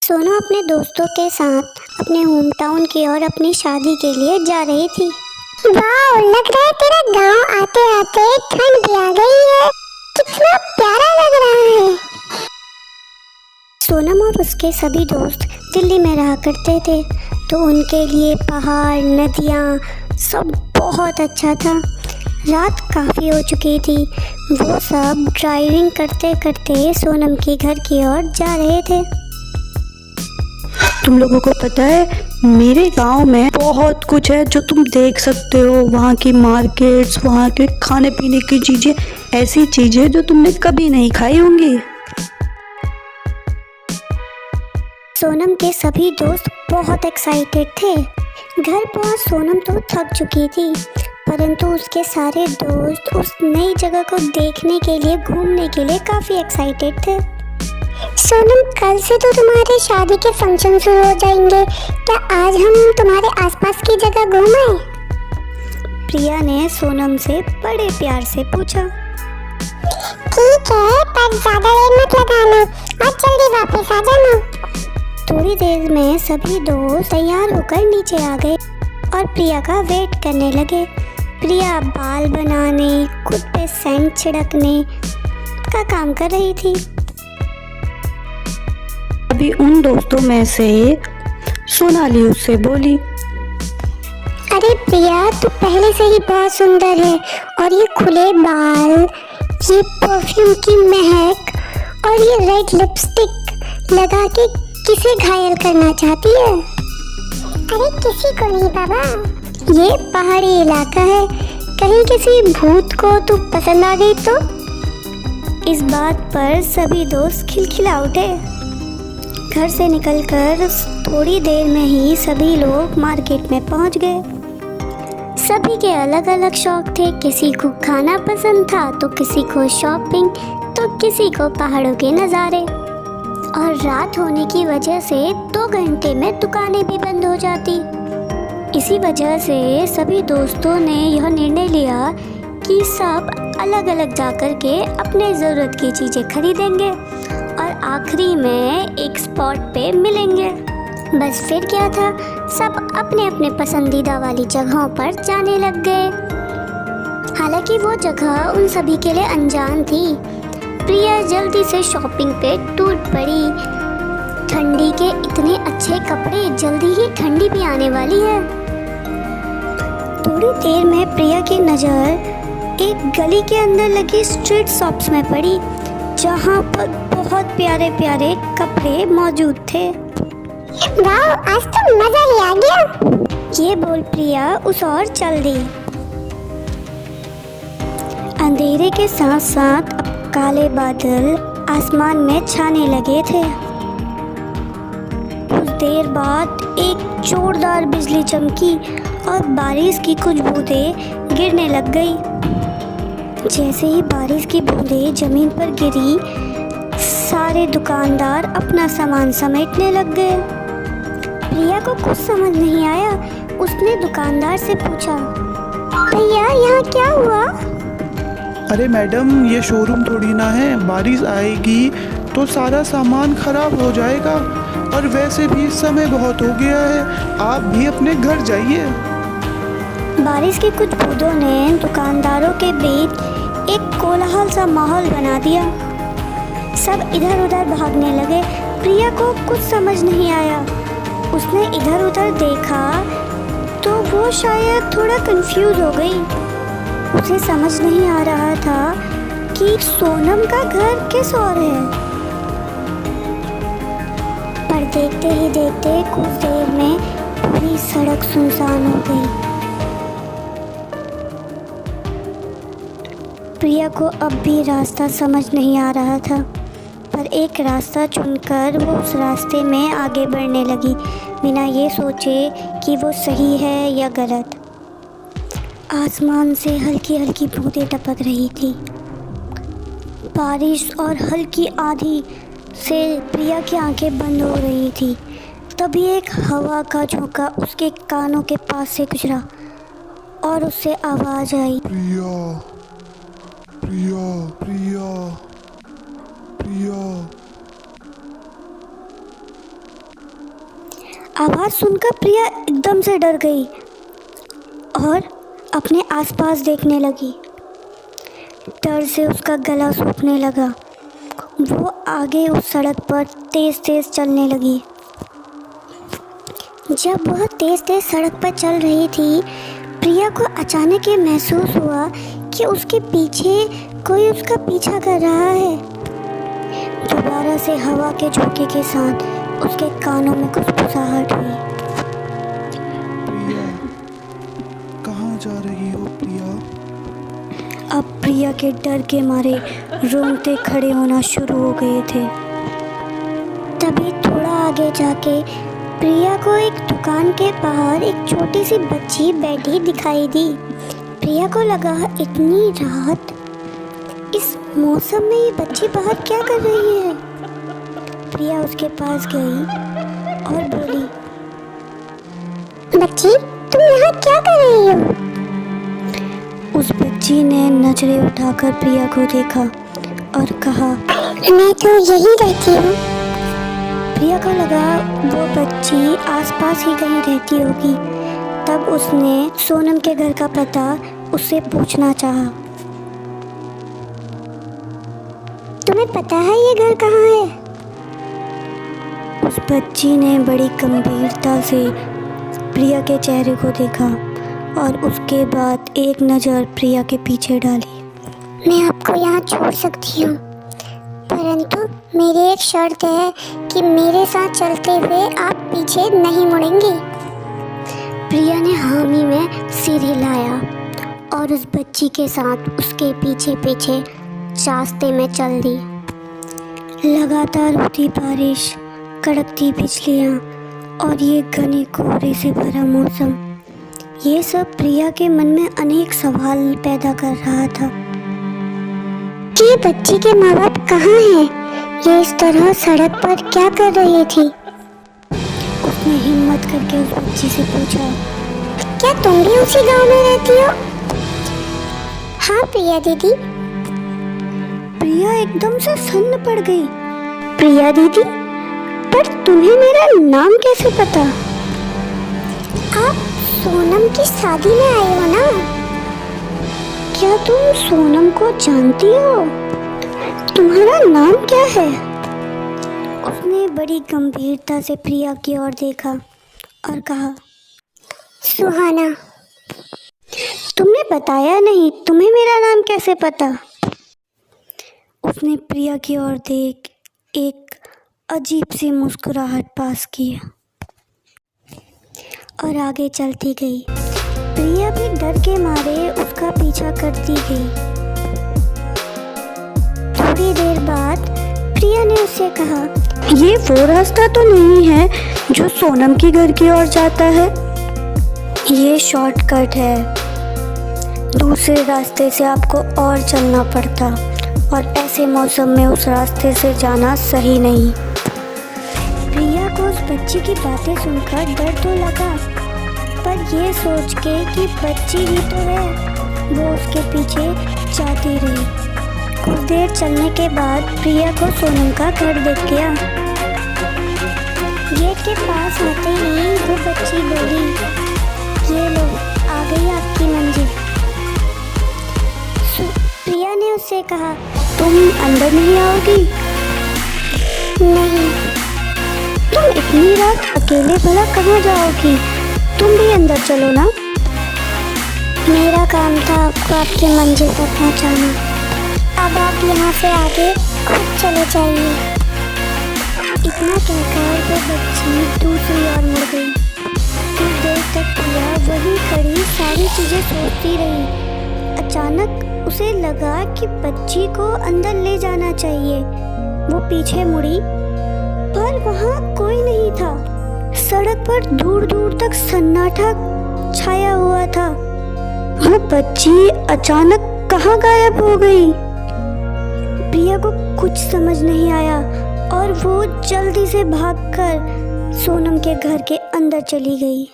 सोनू अपने दोस्तों के साथ अपने होम टाउन की ओर अपनी शादी के लिए जा रही थी। वाह, लग रहा है तेरा गांव आते आते ठंड भी आ गई है। कितना प्यारा लग रहा है। सोनम और उसके सभी दोस्त दिल्ली में रहा करते थे, तो उनके लिए पहाड़, नदियाँ सब बहुत अच्छा था। रात काफ़ी हो चुकी थी। वो सब ड्राइविंग करते करते सोनम के घर की ओर जा रहे थे। तुम लोगों को पता है, मेरे गांव में बहुत कुछ है जो तुम देख सकते हो। वहाँ की मार्केट्स, वहाँ के खाने पीने की चीज़ें, ऐसी चीज़ें जो तुमने कभी नहीं खाई होंगी। सोनम के सभी दोस्त बहुत एक्साइटेड थे। घर पहुंच सोनम तो थक चुकी थी, परंतु उसके सारे दोस्त उस नई जगह को देखने के लिए, घूमने के लिए काफ़ी एक्साइटेड थे। सोनम, कल से तो तुम्हारे शादी के फंक्शन शुरू हो जाएंगे। क्या आज हम तुम्हारे आसपास की जगह घूमें? प्रिया ने सोनम से बड़े प्यार से पूछा। ठीक है, पर ज्यादा देर मत लगाना और जल्दी वापस आ जाना। थोड़ी देर में सभी दोस्त तैयार होकर नीचे आ गए और प्रिया का वेट करने लगे। प्रिया बाल बनाने, खुद पे सेंट छिड़कने का काम कर रही थी। अभी उन दोस्तों में से सोनाली उससे बोली, अरे प्रिया, तू पहले से ही बहुत सुंदर है और ये खुले बाल, ये परफ्यूम की महक और ये रेड लिपस्टिक लगा के किसे घायल करना चाहती है? अरे किसी को नहीं बाबा, ये पहाड़ी इलाका है, कहीं किसी भूत को तू पसंद आ गई तो? इस बात पर सभी दोस्त खिलखिला उठे। घर से निकलकर थोड़ी देर में ही सभी लोग मार्केट में पहुंच गए। सभी के अलग अलग शौक थे। किसी को खाना पसंद था, तो किसी को शॉपिंग, तो किसी को पहाड़ों के नज़ारे। और रात होने की वजह से 2 घंटे में दुकानें भी बंद हो जाती। इसी वजह से सभी दोस्तों ने यह निर्णय लिया कि सब अलग अलग जाकर के अपने ज़रूरत की चीज़ें खरीदेंगे और आखिरी में एक स्पॉट पे मिलेंगे। बस फिर क्या था, सब अपने अपने पसंदीदा वाली जगहों पर जाने लग गए। हालांकि वो जगह उन सभी के लिए अनजान थी। प्रिया जल्दी से शॉपिंग पे टूट पड़ी। ठंडी के इतने अच्छे कपड़े, जल्दी ही ठंडी भी आने वाली है। थोड़ी देर में प्रिया की नज़र एक गली के अंदर लगी स्ट्रीट शॉप्स में पड़ी, जहाँ पर बहुत प्यारे प्यारे कपड़े मौजूद थे। वाह, आज तो मजा ही आ गया। ये बोल प्रिया उस ओर चल दी। अंधेरे के साथ साथ अब काले बादल आसमान में छाने लगे थे। कुछ देर बाद एक जोरदार बिजली चमकी और बारिश की कुछ बूंदें गिरने लग गई। जैसे ही बारिश की बूंदें जमीन पर गिरी, सारे दुकानदार अपना सामान समेटने लग गए। प्रिया को कुछ समझ नहीं आया। उसने दुकानदार से पूछा, भैया यहाँ क्या हुआ? अरे मैडम, ये शोरूम थोड़ी ना है, बारिश आएगी तो सारा सामान खराब हो जाएगा और वैसे भी समय बहुत हो गया है, आप भी अपने घर जाइए। बारिश की कुछ बूंदों ने दुकानदारों के बीच एक कोलाहल सा माहौल बना दिया। सब इधर उधर भागने लगे। प्रिया को कुछ समझ नहीं आया। उसने इधर उधर देखा तो वो शायद थोड़ा कंफ्यूज हो गई। उसे समझ नहीं आ रहा था कि सोनम का घर किस ओर है। पर देखते ही देखते कुछ देर में पूरी सड़क सुनसान हो गई। प्रिया को अब भी रास्ता समझ नहीं आ रहा था, पर एक रास्ता चुनकर वो उस रास्ते में आगे बढ़ने लगी, बिना ये सोचे कि वो सही है या गलत। आसमान से हल्की हल्की बूंदें टपक रही थी। बारिश और हल्की आंधी से प्रिया की आंखें बंद हो रही थी। तभी एक हवा का झोंका उसके कानों के पास से गुजरा और उससे आवाज़ आई, प्रिया, प्रिया, प्रिया, प्रिया। आवाज़ सुनकर प्रिया एकदम से डर गई और अपने आसपास देखने लगी। डर से उसका गला सूखने लगा। वो आगे उस सड़क पर तेज़ तेज़ चलने लगी। जब वह तेज तेज सड़क पर चल रही थी, प्रिया को अचानक ये महसूस हुआ कि उसके पीछे कोई उसका पीछा कर रहा है। दोबारा से हवा के झोंके के साथ उसके कानों में खुशबुसाहट हुई। प्रिया, कहाँ जा रही हो प्रिया? अब प्रिया के डर के मारे रोंगटे खड़े होना शुरू हो गए थे। तभी थोड़ा आगे जाके प्रिया को एक दुकान के बाहर एक छोटी सी बच्ची बैठी दिखाई दी। प्रिया को लगा इतनी रात, इस मौसम में ये बच्ची बाहर क्या कर रही है। प्रिया उसके पास गई और बोली, बच्ची, तुम यहाँ क्या कर रही हो? उस बच्ची ने नजरें उठाकर प्रिया को देखा और कहा, मैं तो यही रहती हूँ। प्रिया को लगा वो बच्ची आसपास ही कहीं रहती होगी। तब उसने सोनम के घर का पता उससे पूछना चाहा। तुम्हें पता है ये घर कहाँ है? उस बच्ची ने बड़ी गंभीरता से प्रिया के चेहरे को देखा और उसके बाद एक नज़र प्रिया के पीछे डाली। मैं आपको यहाँ छोड़ सकती हूँ, परंतु मेरी एक शर्त है कि मेरे साथ चलते हुए आप पीछे नहीं मुड़ेंगी। प्रिया ने हामी में सिर हिलाया और उस बच्ची के साथ उसके पीछे पीछे रास्ते में चल दी। लगातार होती बारिश, कड़कती बिजलियाँ और ये घने कोहरे से भरा मौसम, ये सब प्रिया के मन में अनेक सवाल पैदा कर रहा था। ये बच्ची के माँ बाप कहाँ हैं? ये इस तरह सड़क पर क्या कर रही थी? उसने हिम्मत करके उस बच्ची से पूछा, क्या तुम भी उसी गांव में रहती हो? हाँ प्रिया दीदी। प्रिया एकदम से सन्न पड़ गई। प्रिया दीदी, पर तुम्हें मेरा नाम कैसे पता? आप सोनम की शादी में आए हो ना? क्या तुम सोनम को जानती हो? तुम्हारा नाम क्या है? उसने बड़ी गंभीरता से प्रिया की ओर देखा और कहा, सुहाना। तुमने बताया नहीं, तुम्हें मेरा नाम कैसे पता? उसने प्रिया की ओर देख एक अजीब सी मुस्कुराहट पास की और आगे चलती गई। प्रिया भी डर के मारे उसका पीछा करती गई। थोड़ी देर बाद प्रिया ने उससे कहा, ये वो रास्ता तो नहीं है जो सोनम के घर की ओर जाता है? ये शॉर्टकट है, दूसरे रास्ते से आपको और चलना पड़ता और ऐसे मौसम में उस रास्ते से जाना सही नहीं। प्रिया को उस बच्ची की बातें सुनकर डर तो लगा, पर ये सोच के कि बच्ची ही तो है, वो उसके पीछे जाती रही। कुछ देर चलने के बाद प्रिया को सोनम का घर दिख गया। गेट के पास आते ही वो बच्ची बोली, ये लो, आ गई आपकी मंजिल। प्रिया ने उससे कहा, तुम अंदर नहीं आओगी? नहीं। तुम इतनी रात अकेले भला कहाँ जाओगी? तुम भी अंदर चलो ना। मेरा काम था आपको आपकी मंजिल पर पहुंचाना। अब आप यहाँ से आगे खुद चले जाइए। इतना कहकर वो बच्ची दूसरी ओर मुड़ गई। कुछ देर तक प्रिया वहीं खड़ी सारी चीज़ें सोचती रही। अचानक उसे लगा कि बच्ची को अंदर ले जाना चाहिए। वो पीछे मुड़ी, पर वहाँ कोई नहीं था। सड़क पर दूर दूर तक सन्नाटा छाया हुआ था। वो बच्ची अचानक कहाँ गायब हो गई? प्रिया को कुछ समझ नहीं आया और वो जल्दी से भागकर सोनम के घर के अंदर चली गई।